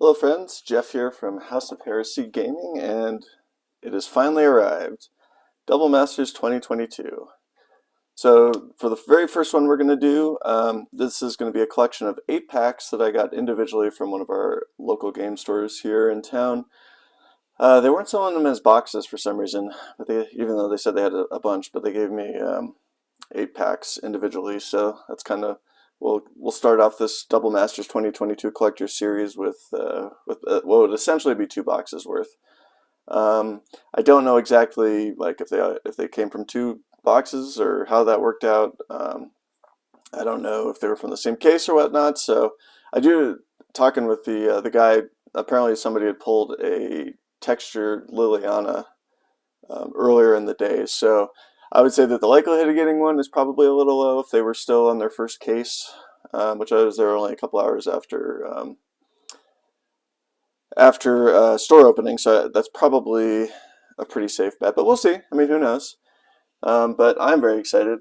Hello friends, Jeff here from House of Heresy Gaming, and it has finally arrived. Double Masters 2022. So for the very first one we're going to do, this is going to be a collection of 8 packs that I got individually from one of our local game stores here in town. They weren't selling them as boxes for some reason, but even though they said they had a bunch, but they gave me 8 packs individually, so that's kind of we'll start off this Double Masters 2022 Collector Series with what would essentially be 2 boxes worth. I don't know exactly like if they came from 2 boxes or how that worked out. I don't know if they were from the same case or whatnot. So I do talking with the guy. Apparently somebody had pulled a textured Liliana earlier in the day, so I would say that the likelihood of getting one is probably a little low if they were still on their first case, which I was there only a couple hours after store opening, so that's probably a pretty safe bet. But we'll see. I mean, who knows? But I'm very excited.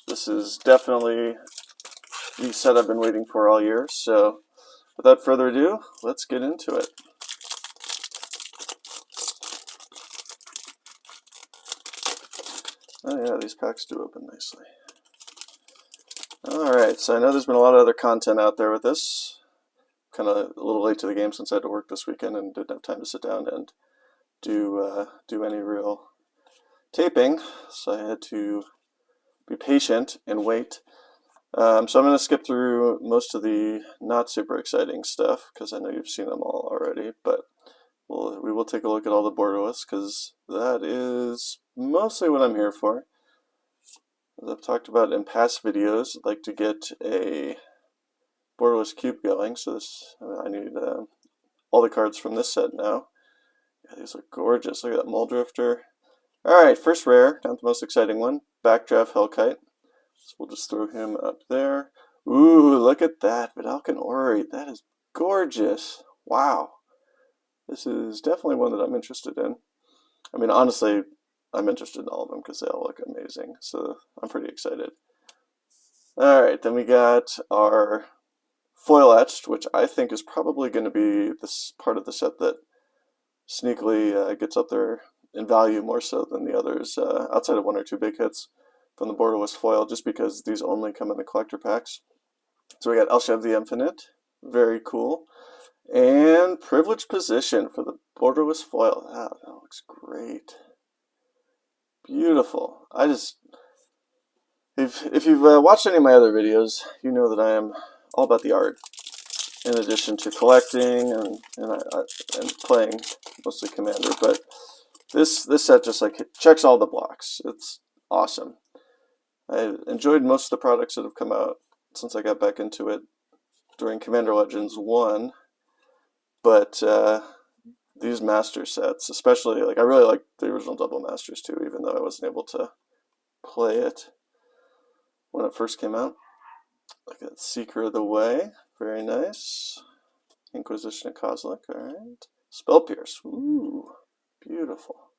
This is definitely the set I've been waiting for all year. So without further ado, let's get into it. Oh yeah, these packs do open nicely. Alright, so I know there's been a lot of other content out there with this. Kind of a little late to the game since I had to work this weekend and didn't have time to sit down and do any real taping, so I had to be patient and wait. So I'm going to skip through most of the not super exciting stuff because I know you've seen them all already, but we will take a look at all the borderless because that is mostly what I'm here for. As I've talked about in past videos, I'd like to get a borderless cube going, so I need all the cards from this set now. Yeah, these look gorgeous. Look at that Muldrifter. Alright, first rare, down to the most exciting one, Backdraft Hellkite. So we'll just throw him up there. Ooh, look at that, Vidalcan Ori. That is gorgeous. Wow. This is definitely one that I'm interested in. I mean, honestly, I'm interested in all of them because they all look amazing. So I'm pretty excited. Alright, then we got our foil etched, which I think is probably going to be this part of the set that sneakily gets up there in value more so than the others, outside of 1 or 2 big hits from the borderless foil, just because these only come in the collector packs. So we got Elshev the Infinite, very cool, and Privileged Position for the borderless foil. Wow, that looks great, beautiful. If you've watched any of my other videos, you know that I am all about the art. In addition to collecting and playing mostly Commander, but this set just like checks all the blocks. It's awesome. I enjoyed most of the products that have come out since I got back into it during Commander Legends 1, but these Master sets, especially, like I really like the original Double Masters too, even though I wasn't able to play it when it first came out. Look at Seeker of the Way, very nice. Inquisition of Kozilek, alright. Spell Pierce, ooh, beautiful.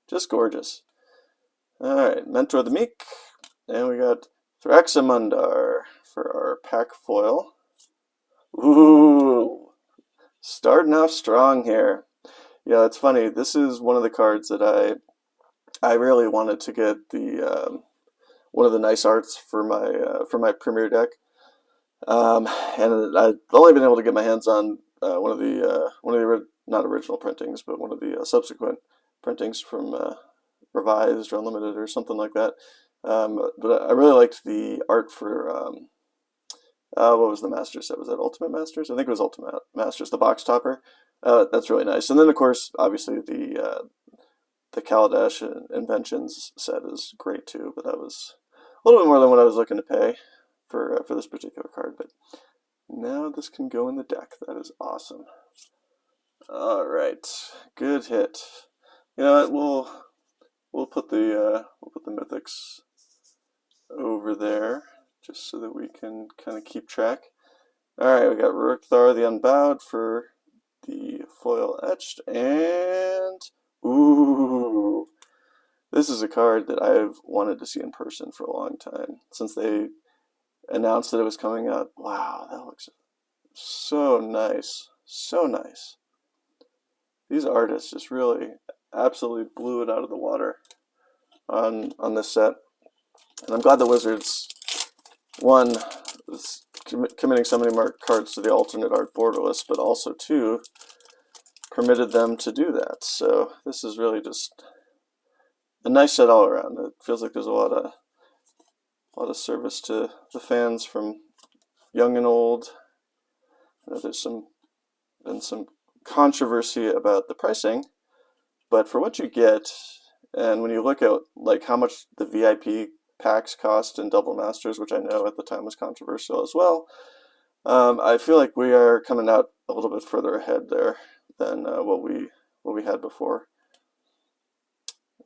Just gorgeous. Alright, Mentor the Meek, and we got Thraxamundar for our pack foil. Ooh, starting off strong here. Yeah, it's funny, this is one of the cards that I really wanted to get the one of the nice arts for my Premier deck. And I've only been able to get my hands on one of the not original printings, but one of the subsequent printings from Revised or Unlimited or something like that. But I really liked the art for what was the Master set? Was that Ultimate Masters? I think it was Ultimate Masters, the box topper. That's really nice. And then of course, obviously the Kaladesh Inventions set is great too. But that was a little bit more than what I was looking to pay for this particular card. But now this can go in the deck. That is awesome. All right, good hit. You know what? We'll put the mythics over there just so that we can kind of keep track. All right, we got Rurikthar the Unbowed for the foil etched, and ooh, this is a card that I've wanted to see in person for a long time since they announced that it was coming out. Wow, that looks so nice. So nice. These artists just really absolutely blew it out of the water on this set. And I'm glad the Wizards, one, is committing so many more cards to the alternate art borderless, but also, two, permitted them to do that. So this is really just a nice set all around. It feels like there's a lot of service to the fans from young and old. I know there's been some controversy about the pricing, but for what you get, and when you look at like how much the VIP packs cost in Double Masters, which I know at the time was controversial as well, I feel like we are coming out a little bit further ahead there than what we had before.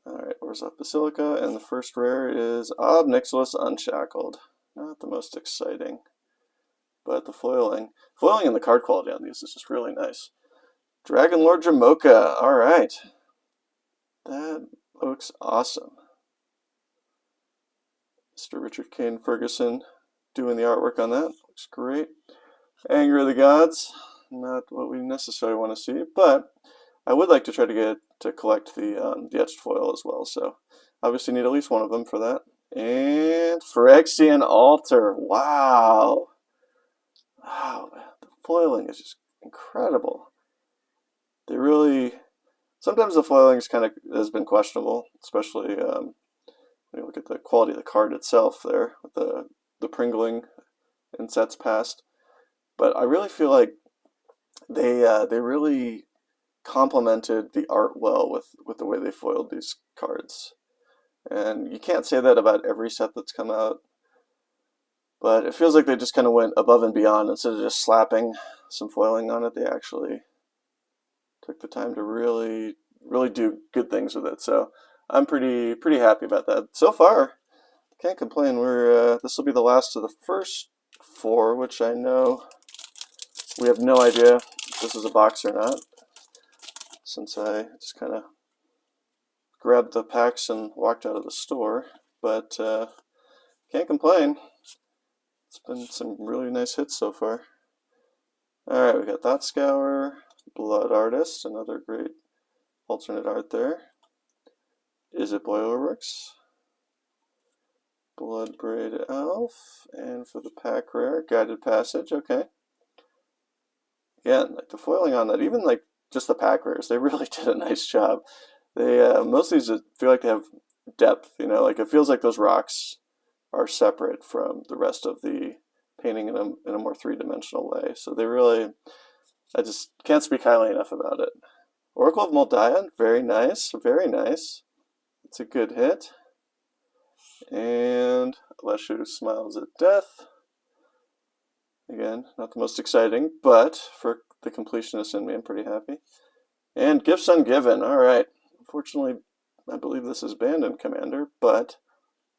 Alright, Orzhov Basilica, and the first rare is Ob Nixilis Unshackled. Not the most exciting, but the foiling and the card quality on these is just really nice. Dragon Lord Jamoka, alright. That looks awesome. Mr. Richard Kane Ferguson doing the artwork on that. Looks great. Anger of the Gods, not what we necessarily want to see, but I would like to try to get to collect the etched foil as well, so obviously need at least one of them for that. And Phyrexian Altar, wow. Wow, man, the foiling is just incredible. They really, sometimes the foiling has been questionable, especially when you look at the quality of the card itself there, with the Pringling in sets past. But I really feel like they really complemented the art well with the way they foiled these cards. And you can't say that about every set that's come out, but it feels like they just kind of went above and beyond. Instead of just slapping some foiling on it, they actually took the time to really do good things with it. So I'm pretty happy about that. So far, can't complain. This will be the last of the first 4, which I know we have no idea if this is a box or not, since I just kind of grabbed the packs and walked out of the store. But can't complain. It's been some really nice hits so far. Alright, we got Thought Scour, Blood Artist, another great alternate art there. Is it Boilerworks? Bloodbraid Elf, and for the pack rare, Guided Passage, okay. Again, like the foiling on that, even like just the pack rares, they really did a nice job. They most of these feel like they have depth, you know, like it feels like those rocks are separate from the rest of the painting in a more three-dimensional way. So they really, I just can't speak highly enough about it. Oracle of Moldian, very nice, very nice. It's a good hit. And Leshu Smiles at Death. Again, not the most exciting, but for the completionist in me, I'm pretty happy. And Gifts Ungiven, alright. Unfortunately, I believe this is banned in Commander, but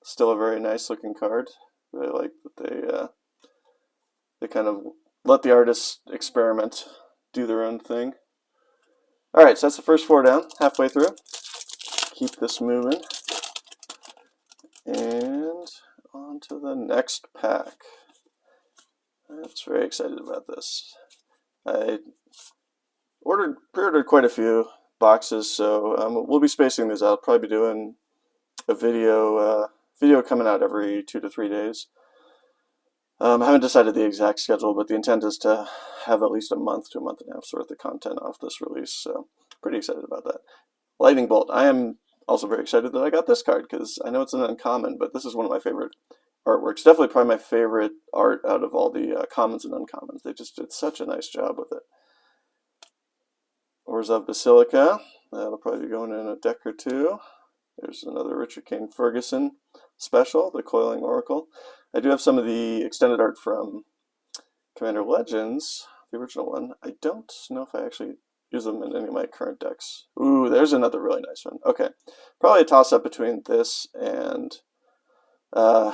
still a very nice looking card. Really like that they kind of let the artists experiment, do their own thing. Alright, so that's the first 4 down, halfway through. Keep this moving. And on to the next pack. I'm very excited about this. I pre-ordered quite a few boxes, so we'll be spacing these out. Probably be doing a video coming out every 2 to 3 days. I haven't decided the exact schedule, but the intent is to have at least a month to a month and a hal's worth of content off this release, so pretty excited about that. Lightning Bolt. I am also very excited that I got this card, because I know it's an uncommon, but this is one of my favorite artworks. Definitely probably my favorite art out of all the commons and uncommons. They just did such a nice job with it. Orzhov Basilica. That'll probably be going in a deck or 2. There's another Richard Kane Ferguson special, the Coiling Oracle. I do have some of the extended art from Commander Legends, the original one. I don't know if I actually use them in any of my current decks. Ooh, there's another really nice one. Okay, probably a toss-up between this and the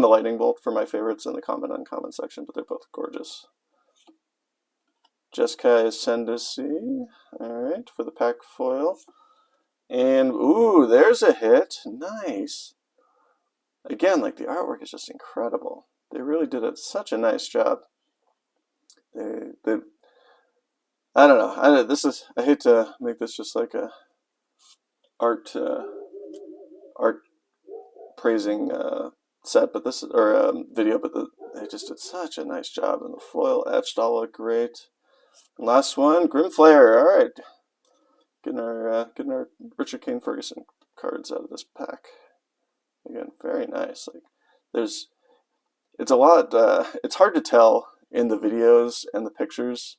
Lightning Bolt for my favorites in the common uncommon section, but they're both gorgeous. Jeskai Ascendancy, alright, for the pack foil. And, ooh, there's a hit. Nice. Again, like, the artwork is just incredible. They really did such a nice job. I don't know. I hate to make this just like a art art praising set, but this or video, but they just did such a nice job, and the foil etched all look great. And last one, Grim Flare. All right, getting our Richard Kane Ferguson cards out of this pack. Again, very nice. Like it's a lot. It's hard to tell in the videos and the pictures.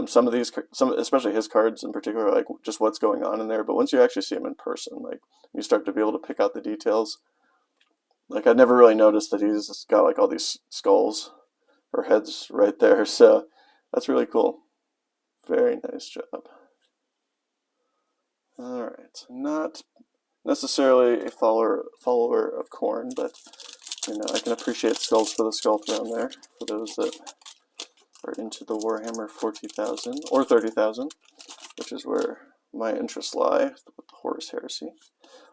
Some of these, especially his cards in particular, like just what's going on in there. But once you actually see him in person, like you start to be able to pick out the details. Like I'd never really noticed that he's got like all these skulls or heads right there. So that's really cool. Very nice job. All right, not necessarily a follower of Korn, but I can appreciate skulls for the Skull Throne there for those that are into the Warhammer 40,000 or 30,000, which is where my interests lie with the Horus Heresy.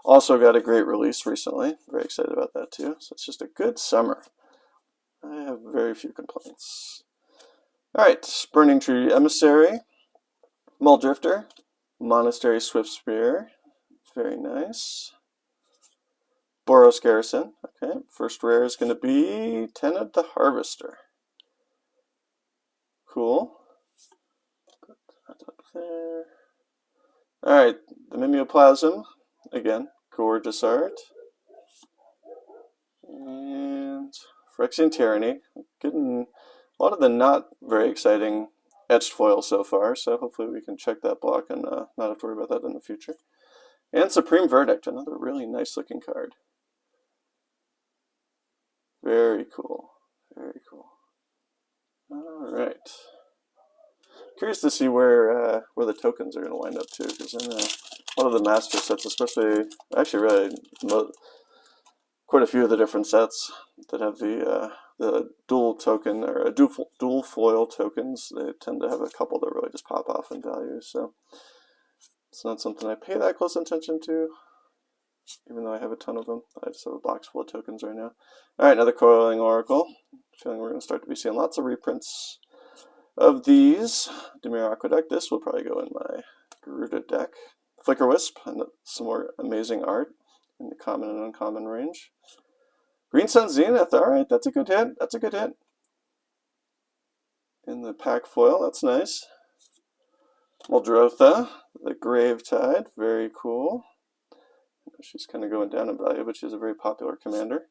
Also got a great release recently. Very excited about that too. So it's just a good summer. I have very few complaints. Alright, Burning Tree Emissary, Muldrifter, Monastery Swiftspear, very nice. Boros Garrison, okay. First rare is going to be Tenad the Harvester. Cool. Put that up there. Alright, the Mimeoplasm, again, gorgeous art. And Phyrexian Tyranny, getting a lot of the not very exciting etched foil so far, so hopefully we can check that block and not have to worry about that in the future. And Supreme Verdict, another really nice looking card. Very cool, very cool. All right. Curious to see where the tokens are going to wind up too, because in a lot of the master sets, especially, actually really quite a few of the different sets that have the dual token or dual foil tokens, they tend to have a couple that really just pop off in value. So it's not something I pay that close attention to, even though I have a ton of them. I just have a box full of tokens right now. All right, another Coiling Oracle. Feeling we're going to start to be seeing lots of reprints of these. Dimir Aqueduct. This will probably go in my Garuda deck. Flicker Wisp, and some more amazing art in the common and uncommon range. Green Sun Zenith. All right, that's a good hit. That's a good hit. In the pack foil, that's nice. Muldrotha, the Gravetide, very cool. She's kind of going down in value, but she's a very popular commander.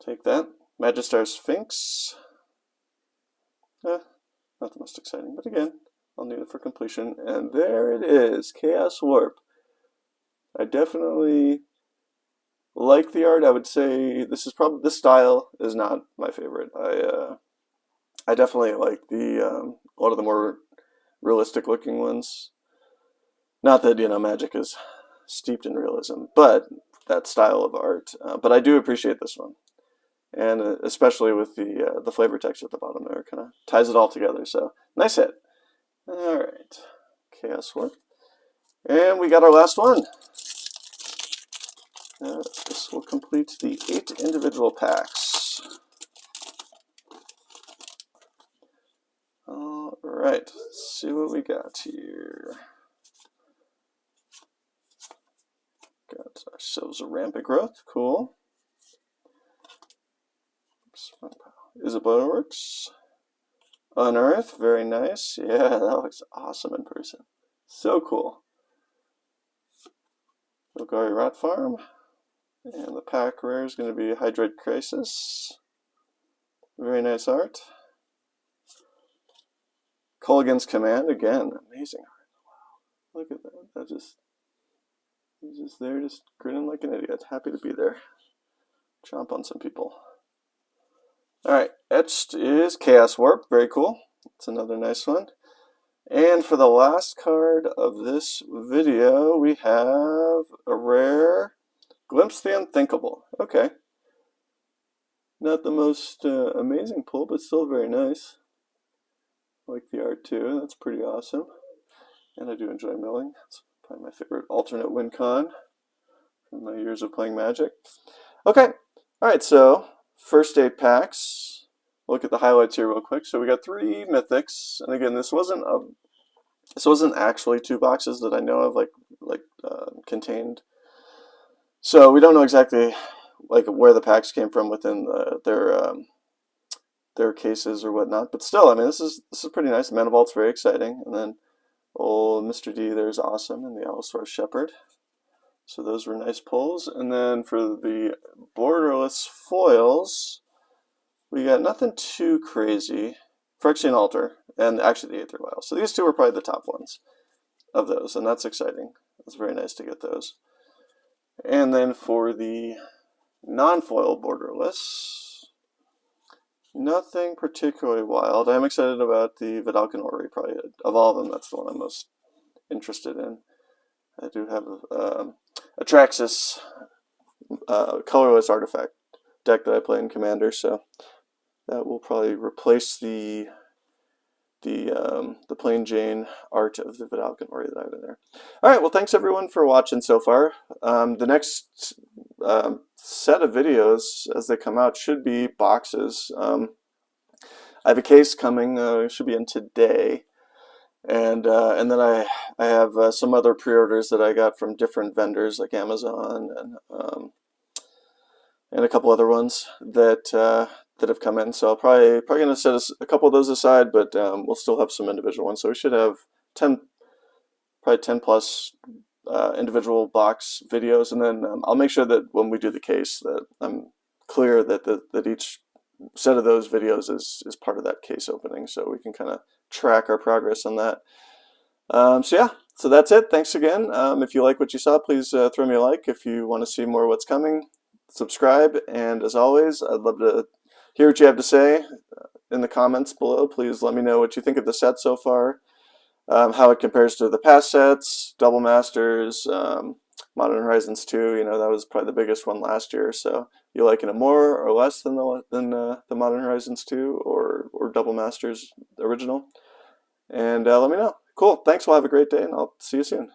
Take that. Magistar Sphinx. Not the most exciting, but again, I'll need it for completion. And there it is, Chaos Warp. I definitely like the art. I would say this style is not my favorite. I definitely like a lot of the more realistic looking ones. Not that Magic is steeped in realism, but that style of art. But I do appreciate this one, and especially with the flavor text at the bottom there, kind of ties it all together. So nice hit. All right, Chaos Warp, and we got our last one. This will complete the 8 individual packs. All right, let's see what we got here. Got ourselves a Rampant Growth, cool. Isabella Works. Unearth, very nice. Yeah, that looks awesome in person. So cool. Golgari Rat Farm. And the pack rare is going to be Hydroid Crisis. Very nice art. Culligan's Command, again, amazing art. Wow, look at that. He's just there, just grinning like an idiot. Happy to be there. Chomp on some people. Alright, etched is Chaos Warp. Very cool. It's another nice one. And for the last card of this video, we have a rare Glimpse the Unthinkable. Okay. Not the most amazing pull, but still very nice. I like the art too. That's pretty awesome. And I do enjoy milling. It's probably my favorite alternate win con from my years of playing Magic. Okay. Alright, so first 8 packs. look at the highlights here real quick. So we got 3 mythics, and again, this wasn't actually 2 boxes that I know of, contained. So we don't know exactly like where the packs came from within their cases or whatnot. But still, I mean, this is pretty nice. Mana Vault's very exciting, and then old Mr. D there's awesome, and the Allosaurus Shepherd. So those were nice pulls. And then for the borderless foils, we got nothing too crazy. Phyrexian Altar, and actually the Aether Vial. So these 2 were probably the top ones of those, and that's exciting. It's very nice to get those. And then for the non-foil borderless, nothing particularly wild. I'm excited about the Vidalcan Ori, probably of all of them, that's the one I'm most interested in. I do have a Traxxas colorless artifact deck that I play in Commander, so that will probably replace the plain Jane art of the Vidalcan Ori that I have in there. All right, well, thanks everyone for watching so far. The next set of videos as they come out should be boxes. I have a case coming. Should be in today. And then I have some other pre-orders that I got from different vendors like Amazon and a couple other ones that have come in. So I'll probably gonna set a couple of those aside, but we'll still have some individual ones. So we should have probably 10 plus individual box videos, and then I'll make sure that when we do the case that I'm clear that each set of those videos is part of that case opening, so we can kind of track our progress on that. So yeah, so that's it. Thanks again. If you like what you saw, please throw me a like. If you want to see more of what's coming, subscribe. And as always, I'd love to hear what you have to say in the comments below. Please let me know what you think of the set so far, how it compares to the past sets, Double Masters, Modern Horizons 2. You know, that was probably the biggest one last year. So you liking it more or less than the Modern Horizons 2 or Double Masters original? And let me know. Cool. Thanks. Well, have a great day, and I'll see you soon.